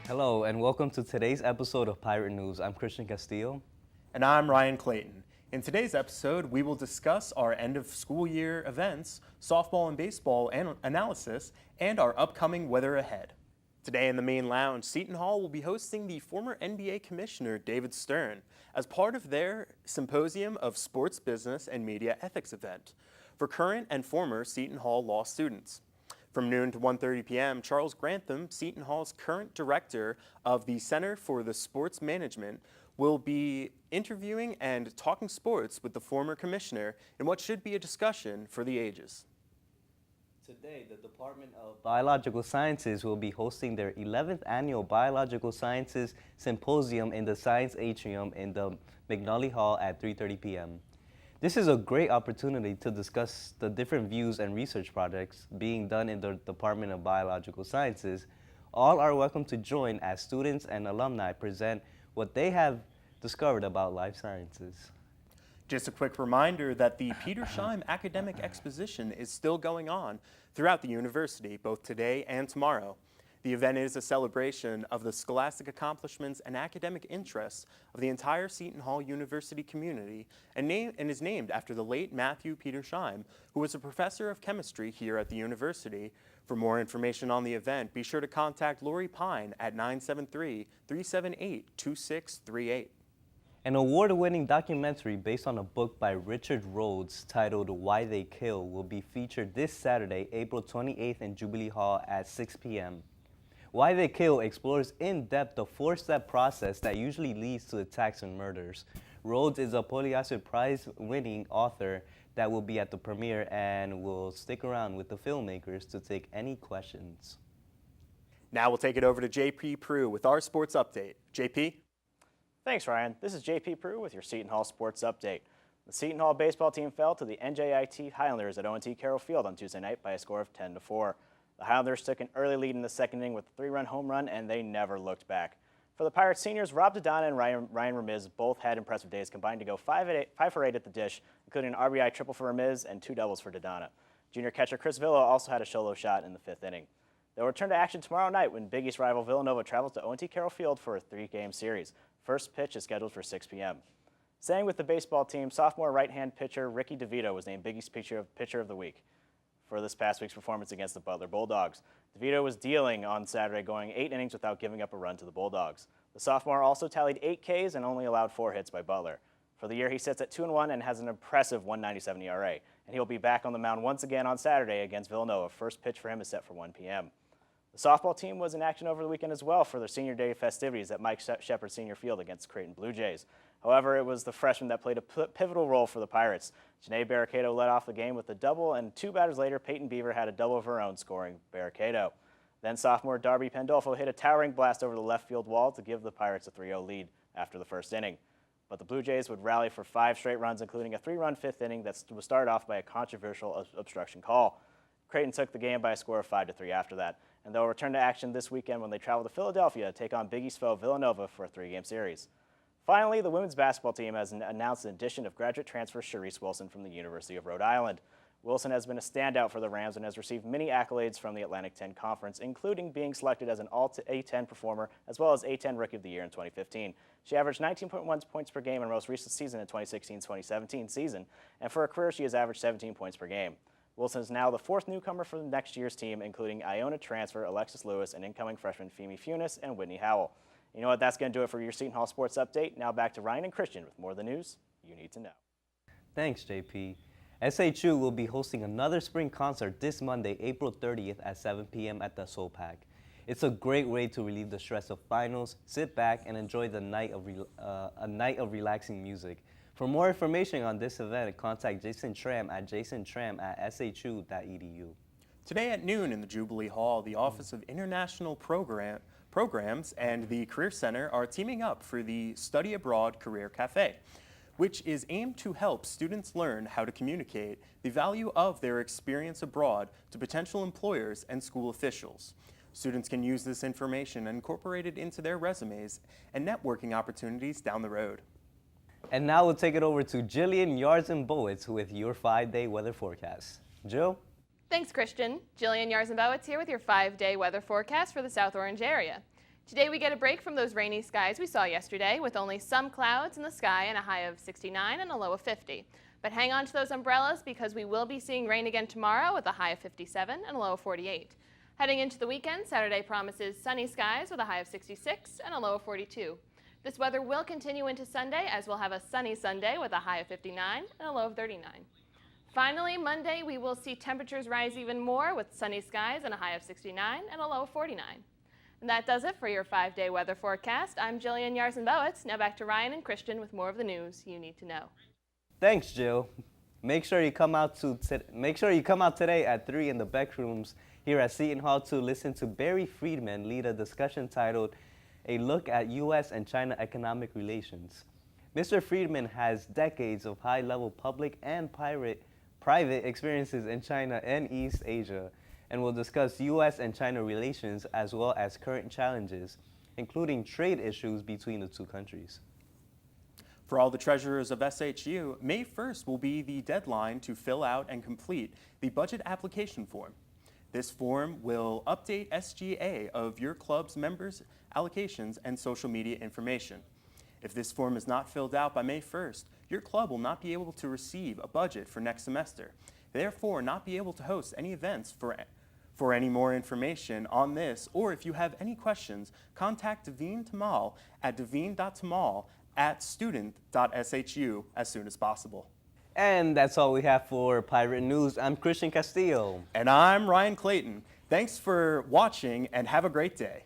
Hello, and welcome to today's episode of Pirate News. I'm Cristian Castillo. And I'm Ryan Clayton. In today's episode, we will discuss our end of school year events, softball and baseball analysis, and our upcoming weather ahead. Today in the main lounge, Seton Hall will be hosting the former NBA Commissioner David Stern as part of their Symposium of Sports Business and Media Ethics event for current and former Seton Hall law students. From noon to 1:30 p.m., Charles Grantham, Seton Hall's current director of the Center for the Sports Management, will be interviewing and talking sports with the former commissioner in what should be a discussion for the ages. Today, the Department of Biological Sciences will be hosting their 11th annual Biological Sciences Symposium in the Science Atrium in the McNally Hall at 3:30 p.m. This is a great opportunity to discuss the different views and research projects being done in the Department of Biological Sciences. All are welcome to join as students and alumni present what they have discovered about life sciences. Just a quick reminder that the Peter Syme Academic Exposition is still going on throughout the university, both today and tomorrow. The event is a celebration of the scholastic accomplishments and academic interests of the entire Seton Hall University community and is named after the late Matthew Peter Syme, who was a professor of chemistry here at the university. For more information on the event, be sure to contact Lori Pine at 973-378-2638. An award-winning documentary based on a book by Richard Rhodes titled Why They Kill will be featured this Saturday, April 28th in Jubilee Hall at 6 p.m. Why They Kill explores in depth the four-step process that usually leads to attacks and murders. Rhodes is a Pulitzer Prize-winning author that will be at the premiere and will stick around with the filmmakers to take any questions. Now we'll take it over to JP Proulx with our sports update. JP? Thanks, Ryan. This is JP Proulx with your Seton Hall Sports Update. The Seton Hall baseball team fell to the NJIT Highlanders at O&T Carroll Field on Tuesday night by a score of 10-4. The Highlanders took an early lead in the second inning with a 3-run home run, and they never looked back. For the Pirates seniors, Rob Dodonna and Ryan Ramiz both had impressive days, combined to go 5 for 8 at the dish, including an RBI triple for Ramiz and 2 doubles for Dodonna. Junior catcher Chris Villa also had a solo shot in the 5th inning. They'll return to action tomorrow night when Big East rival Villanova travels to O&T Carroll Field for a 3-game series. First pitch is scheduled for 6 p.m. Staying with the baseball team, sophomore right-hand pitcher Ricky DeVito was named Big East Pitcher of the Week for this past week's performance against the Butler Bulldogs. DeVito was dealing on Saturday, going 8 innings without giving up a run to the Bulldogs. The sophomore also tallied 8 Ks and only allowed 4 hits by Butler. For the year, he sits at 2-1 and has an impressive 1.97 ERA, and he'll be back on the mound once again on Saturday against Villanova. First pitch for him is set for 1 p.m. The softball team was in action over the weekend as well for their senior day festivities at Mike Shepard Senior Field against Creighton Blue Jays. However, it was the freshman that played a pivotal role for the Pirates. Janae Barricado led off the game with a double, and 2 batters later, Peyton Beaver had a double of her own, scoring Barricado. Then sophomore Darby Pandolfo hit a towering blast over the left field wall to give the Pirates a 3-0 lead after the first inning. But the Blue Jays would rally for 5 straight runs, including a 3-run 5th inning that was started off by a controversial obstruction call. Creighton took the game by a score of 5-3 after that, and they'll return to action this weekend when they travel to Philadelphia to take on Big East foe Villanova for a 3-game series. Finally, the women's basketball team has announced an addition of graduate transfer Sharice Wilson from the University of Rhode Island. Wilson has been a standout for the Rams and has received many accolades from the Atlantic 10 Conference, including being selected as an All-A10 performer as well as A10 Rookie of the Year in 2015. She averaged 19.1 points per game in her most recent season in 2016-2017 season, and for her career she has averaged 17 points per game. Wilson is now the 4th newcomer for the next year's team, including Iona transfer Alexis Lewis and incoming freshmen Femi Funes and Whitney Howell. You know what, that's going to do it for your Seton Hall Sports Update. Now back to Ryan and Cristian with more of the news you need to know. Thanks, JP. SHU will be hosting another spring concert this Monday, April 30th at 7 p.m. at the SOPAC. It's a great way to relieve the stress of finals, sit back, and enjoy the night of a night of relaxing music. For more information on this event, contact Jason Tram at jasontram@shu.edu. Today at noon in the Jubilee Hall, the Office of International Programs and the Career Center are teaming up for the Study Abroad Career Cafe, which is aimed to help students learn how to communicate the value of their experience abroad to potential employers and school officials. Students can use this information and incorporate it into their resumes and networking opportunities down the road. And now we'll take it over to Jillian Yarznbowicz with your 5-day weather forecast. Jill? Thanks, Christian. Jillian Yarznbowicz here with your 5-day weather forecast for the South Orange area. Today we get a break from those rainy skies we saw yesterday with only some clouds in the sky and a high of 69 and a low of 50. But hang on to those umbrellas because we will be seeing rain again tomorrow with a high of 57 and a low of 48. Heading into the weekend, Saturday promises sunny skies with a high of 66 and a low of 42. This weather will continue into Sunday as we'll have a sunny Sunday with a high of 59 and a low of 39. Finally, Monday we will see temperatures rise even more with sunny skies and a high of 69 and a low of 49. And that does it for your 5-day weather forecast. I'm Jillian Yarznbowicz. Now back to Ryan and Christian with more of the news you need to know. Thanks, Jill. Make sure you come out today at 3 in the Beck Rooms here at Seton Hall to listen to Barry Friedman lead a discussion titled A Look at U.S. and China Economic Relations. Mr. Friedman has decades of high-level public and private experiences in China and East Asia, and will discuss U.S. and China relations as well as current challenges, including trade issues between the two countries. For all the treasurers of SHU, May 1st will be the deadline to fill out and complete the budget application form. This form will update SGA of your club's members' allocations and social media information. If this form is not filled out by May 1st, your club will not be able to receive a budget for next semester, therefore not be able to host any events. For any more information on this, or if you have any questions, contact Devine Tamal at devine.tamal@student.shu as soon as possible. And that's all we have for Pirate News. I'm Cristian Castillo. And I'm Ryan Clayton. Thanks for watching and have a great day.